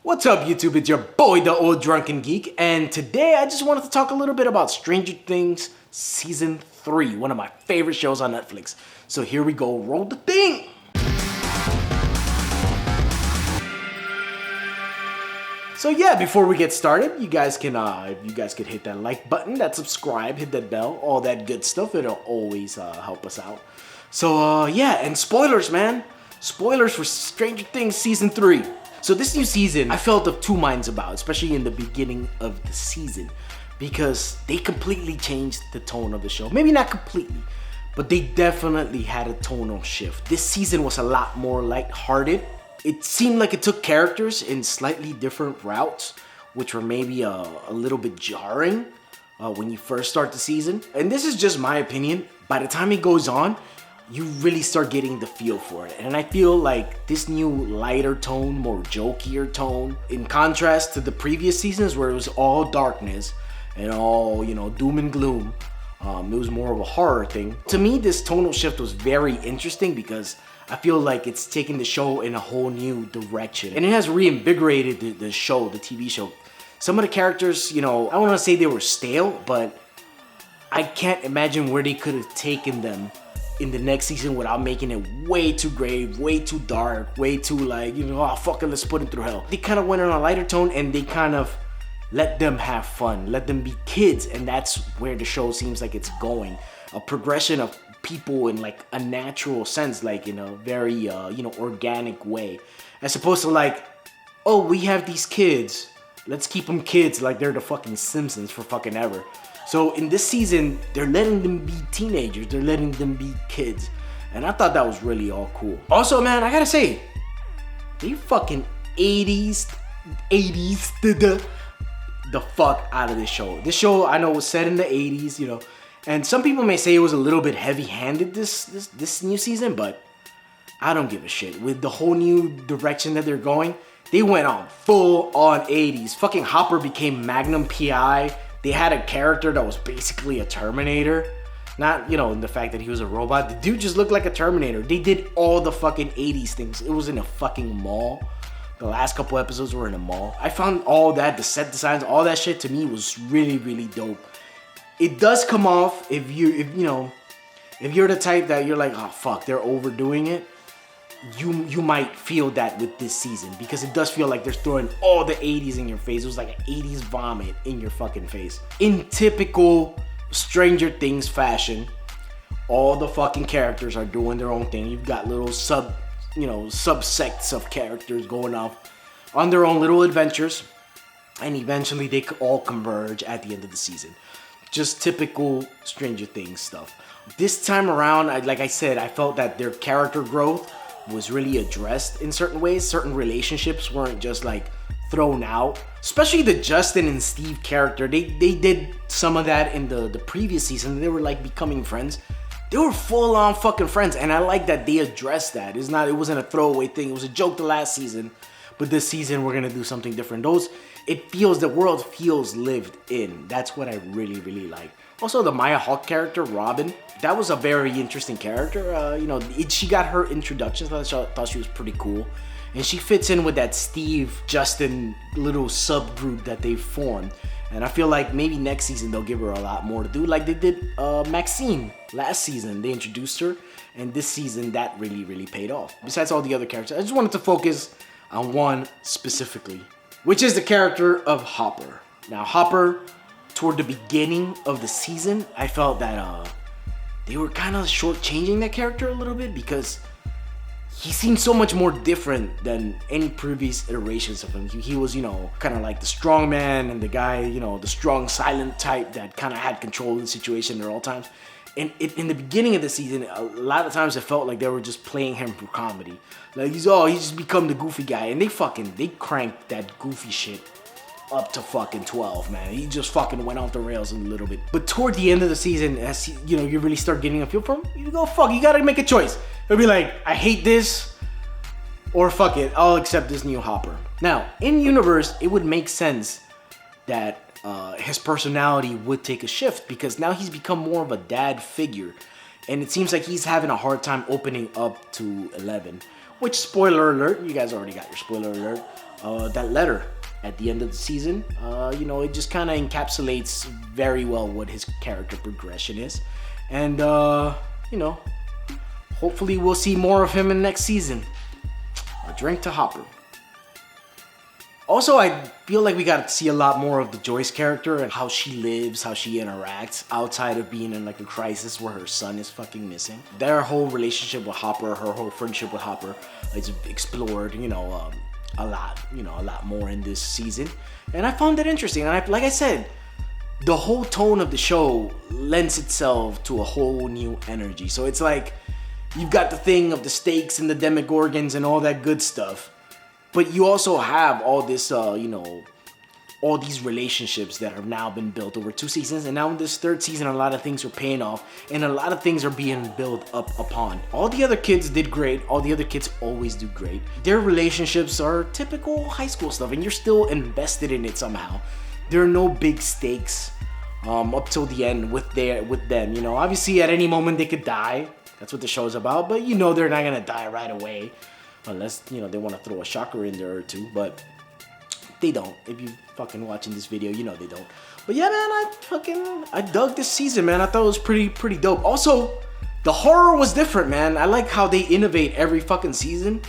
What's up, YouTube? It's your boy, the Ol Drunken Geek, and today I just wanted to talk a little bit about Stranger Things Season 3, one of my favorite shows on Netflix. So here we go, roll the thing! So yeah, before we get started, you guys can hit that like button, that subscribe, hit that bell, all that good stuff. It'll always help us out. So yeah, and spoilers, man. Spoilers for Stranger Things Season 3. So this new season, I felt of two minds about, especially in the beginning of the season, because they completely changed the tone of the show. Maybe not completely, but they definitely had a tonal shift. This season was a lot more lighthearted. It seemed like it took characters in slightly different routes, which were maybe a little bit jarring when you first start the season. And this is just my opinion. By the time it goes on, you really start getting the feel for it. And I feel like this new lighter tone, more jokier tone, in contrast to the previous seasons where it was all darkness and all, doom and gloom, it was more of a horror thing. To me, this tonal shift was very interesting because I feel like it's taken the show in a whole new direction. And it has reinvigorated the show, the TV show. Some of the characters, I don't want to say they were stale, but I can't imagine where they could have taken them in the next season without making it way too grave, way too dark, way too fuck it, let's put it through hell. They kind of went on a lighter tone and they kind of let them have fun, let them be kids, and that's where the show seems like it's going. A progression of people in like a natural sense, like in a very organic way, as opposed to oh, we have these kids, let's keep them kids like they're the fucking Simpsons for fucking ever. So in this season, they're letting them be teenagers, they're letting them be kids, and I thought that was really all cool. Also, man, I gotta say, they fucking 80s the fuck out of this show. This show, I know, was set in the 80s, and some people may say it was a little bit heavy-handed this new season, but I don't give a shit. With the whole new direction that they're going, they went on full-on 80s. Fucking Hopper became Magnum PI. They had a character that was basically a Terminator. Not, in the fact that he was a robot. The dude just looked like a Terminator. They did all the fucking 80s things. It was in a fucking mall. The last couple episodes were in a mall. I found all that, the set designs, all that shit to me was really, really dope. It does come off if you're the type that you're like, oh fuck, they're overdoing it. You might feel that with this season because it does feel like they're throwing all the 80s in your face. It was like an 80s vomit in your fucking face. In typical Stranger Things fashion, all the fucking characters are doing their own thing. You've got little subsects of characters going off on their own little adventures, and eventually they all converge at the end of the season. Just typical Stranger Things stuff. This time around, like I said, I felt that their character growth was really addressed in certain ways. Certain relationships weren't just thrown out. Especially the Justin and Steve character. They did some of that in the previous season. They were becoming friends. They were full on fucking friends, and I like that they addressed that. It wasn't a throwaway thing. It was a joke the last season, but this season we're gonna do something different. The world feels lived in. That's what I really, really like. Also, the Maya Hawke character, Robin, that was a very interesting character. She got her introduction, so I thought she was pretty cool. And she fits in with that Steve, Justin little subgroup that they formed. And I feel like maybe next season they'll give her a lot more to do, like they did Maxine last season. They introduced her, and this season that really, really paid off. Besides all the other characters, I just wanted to focus on one specifically, which is the character of Hopper. Now, Hopper, toward the beginning of the season, I felt that they were kind of shortchanging that character a little bit because he seemed so much more different than any previous iterations of him. He was, kind of like the strong man and the guy, the strong, silent type that kind of had control of the situation at all times. And in the beginning of the season, a lot of times it felt like they were just playing him for comedy. Like he's just become the goofy guy, and they cranked that goofy shit up to fucking 12, man. He just fucking went off the rails a little bit. But toward the end of the season, as you really start getting a feel for him, you gotta make a choice. It'll be like, I hate this, or fuck it, I'll accept this new Hopper. Now, in universe, it would make sense that his personality would take a shift because now he's become more of a dad figure, and it seems like he's having a hard time opening up to Eleven. Which, spoiler alert, you guys already got your spoiler alert. that letter at the end of the season. You know, it just kind of encapsulates very well what his character progression is. And, you know, hopefully we'll see more of him in next season. A drink to Hopper. Also, I feel like we got to see a lot more of the Joyce character and how she lives, how she interacts outside of being in like a crisis where her son is fucking missing. Their whole relationship with Hopper, her whole friendship with Hopper is explored, you know, a lot more in this season. And I found that interesting. And like I said, the whole tone of the show lends itself to a whole new energy. So it's like you've got the thing of the stakes and the Demogorgons and all that good stuff. But you also have all this, you know, all these relationships that have now been built over 2 seasons. And now in this 3rd season, a lot of things are paying off. And a lot of things are being built up upon. All the other kids did great. All the other kids always do great. Their relationships are typical high school stuff. And you're still invested in it somehow. There are no big stakes up till the end with them. You know, obviously at any moment they could die. That's what the show's about. But you know they're not going to die right away. Unless, you know, they want to throw a shocker in there or two, but they don't. If you fucking watching this video, you know they don't. But yeah, man, I dug this season, man. I thought it was pretty dope. Also, the horror was different, man. I like how they innovate every fucking season.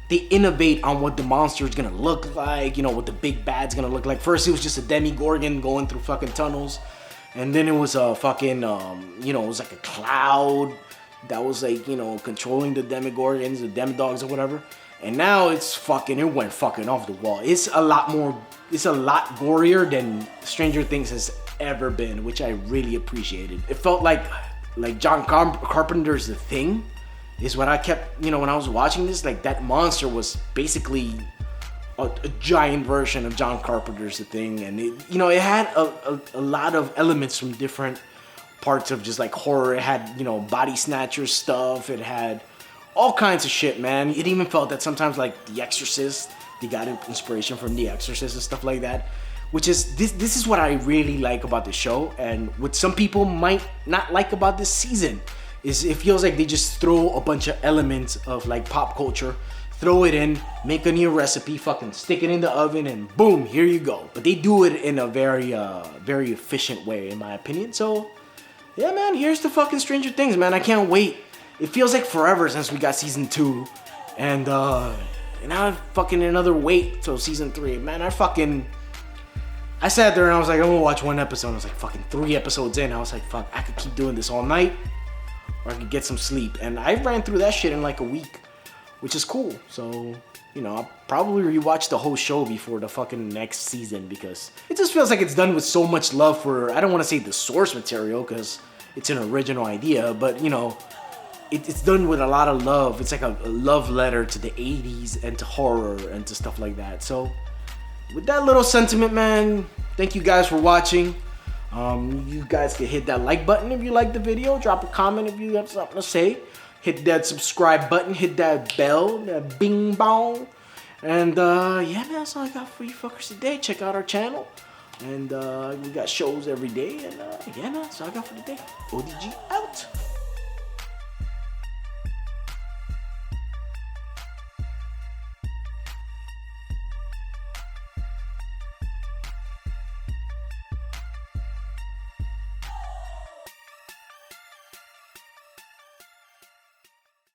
They innovate on what the monster is gonna look like, you know, what the big bad's gonna look like. First, it was just a Demogorgon going through fucking tunnels. And then it was a fucking, you know, it was like a cloud that was like, you know, controlling the Demogorgons, the Demodogs or whatever. And now it went fucking off the wall. It's a lot gorier than Stranger Things has ever been, which I really appreciated. It felt like John Carpenter's The Thing is what I kept, you know, when I was watching this, like that monster was basically a giant version of John Carpenter's The Thing. And it, you know, it had a lot of elements from different parts of just like horror. It had, you know, body snatcher stuff. It had all kinds of shit, man. It even felt that sometimes like The Exorcist, they got inspiration from The Exorcist and stuff like that. Which is, this is what I really like about the show. And what some people might not like about this season is it feels like they just throw a bunch of elements of like pop culture, throw it in, make a new recipe, fucking stick it in the oven, and boom, here you go. But they do it in a very efficient way, in my opinion. So yeah, man, here's the fucking Stranger Things, man. I can't wait. It feels like forever since we got season 2. And now fucking another wait till season 3. Man, I sat there and I was like, I'm gonna watch 1 episode. I was like, fucking 3 episodes in. I was like, fuck, I could keep doing this all night, or I could get some sleep. And I ran through that shit in like a week, which is cool. So, you know, I'll probably rewatch the whole show before the fucking next season, because it just feels like it's done with so much love for, I don't want to say the source material, because it's an original idea, but, you know, it's done with a lot of love. It's like a love letter to the 80s and to horror and to stuff like that. So, with that little sentiment, man, thank you guys for watching. You guys can hit that like button if you like the video. Drop a comment if you have something to say. Hit that subscribe button. Hit that bell. That bing bong. And yeah, man, that's all I got for you fuckers today. Check out our channel. And we got shows every day. And yeah, man, that's all I got for today. ODG out.